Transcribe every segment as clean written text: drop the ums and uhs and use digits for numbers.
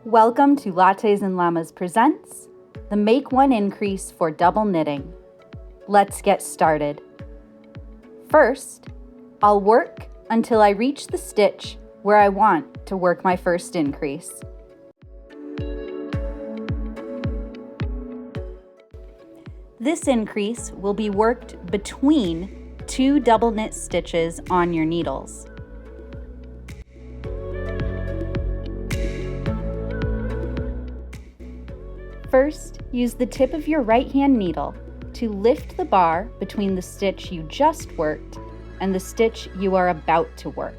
Welcome to Lattes and Llamas presents the Make One Increase for Double Knitting. Let's get started. First, I'll work until I reach the stitch where I want to work my first increase. This increase will be worked between two double knit stitches on your needles. First, use the tip of your right hand needle to lift the bar between the stitch you just worked and the stitch you are about to work.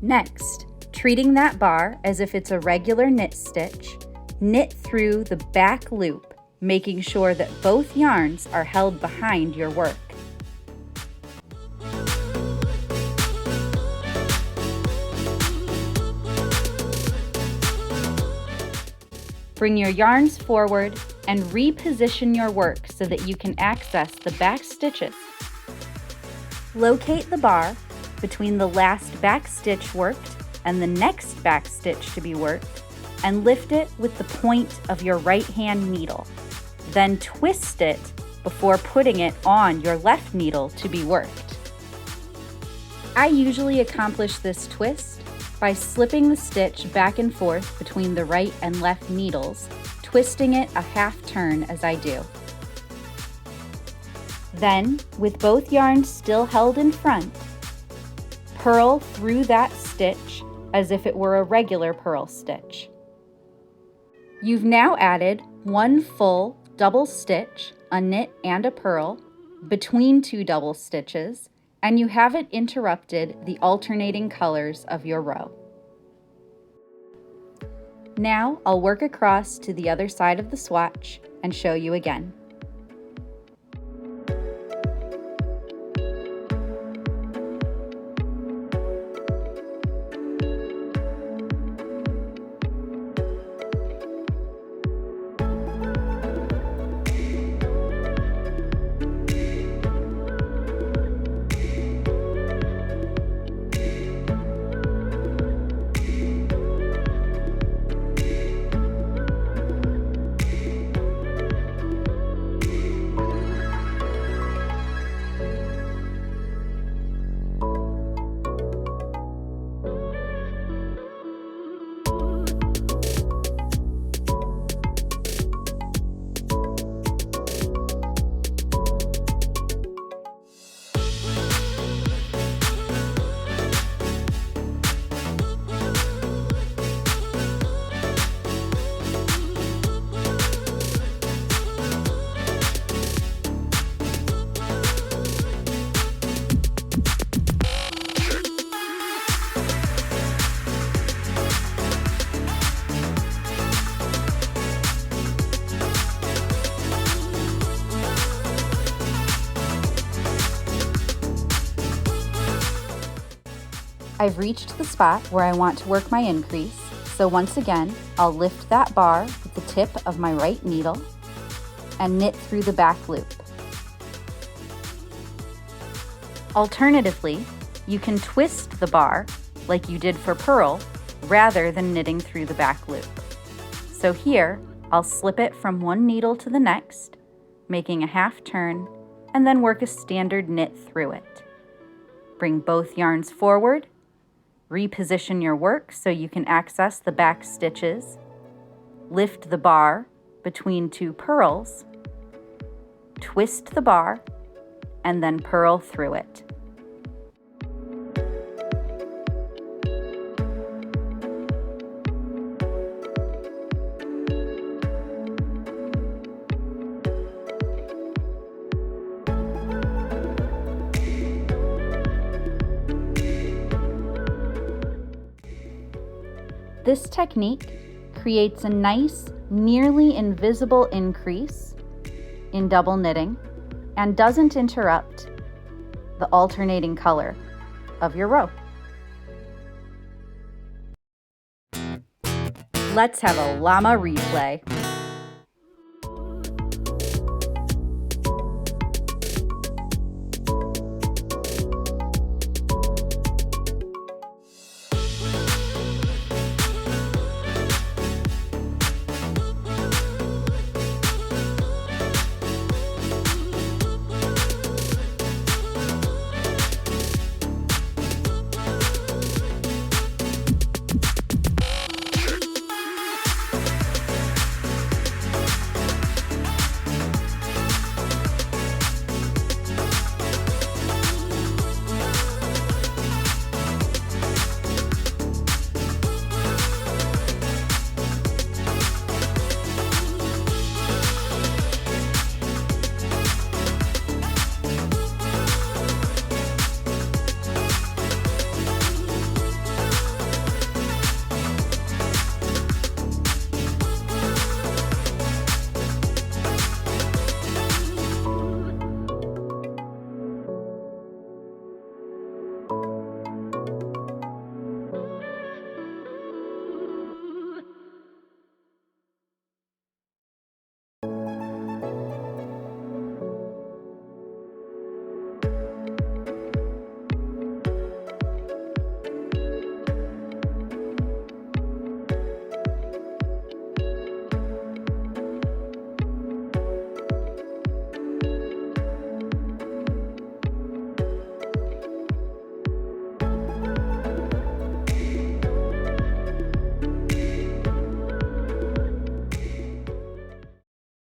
Next, treating that bar as if it's a regular knit stitch, knit through the back loop, making sure that both yarns are held behind your work. Bring your yarns forward and reposition your work so that you can access the back stitches. Locate the bar between the last back stitch worked and the next back stitch to be worked and lift it with the point of your right hand needle. Then twist it before putting it on your left needle to be worked. I usually accomplish this twist by slipping the stitch back and forth between the right and left needles, twisting it a half turn as I do. Then, with both yarns still held in front, purl through that stitch as if it were a regular purl stitch. You've now added one full double stitch, a knit and a purl, between two double stitches, and you haven't interrupted the alternating colors of your row. Now I'll work across to the other side of the swatch and show you again. I've reached the spot where I want to work my increase, so once again, I'll lift that bar with the tip of my right needle and knit through the back loop. Alternatively, you can twist the bar like you did for purl rather than knitting through the back loop. So here, I'll slip it from one needle to the next, making a half turn, and then work a standard knit through it. Bring both yarns forward, reposition your work so you can access the back stitches, lift the bar between two purls, twist the bar, and then purl through it. This technique creates a nice, nearly invisible increase in double knitting and doesn't interrupt the alternating color of your row. Let's have a llama replay.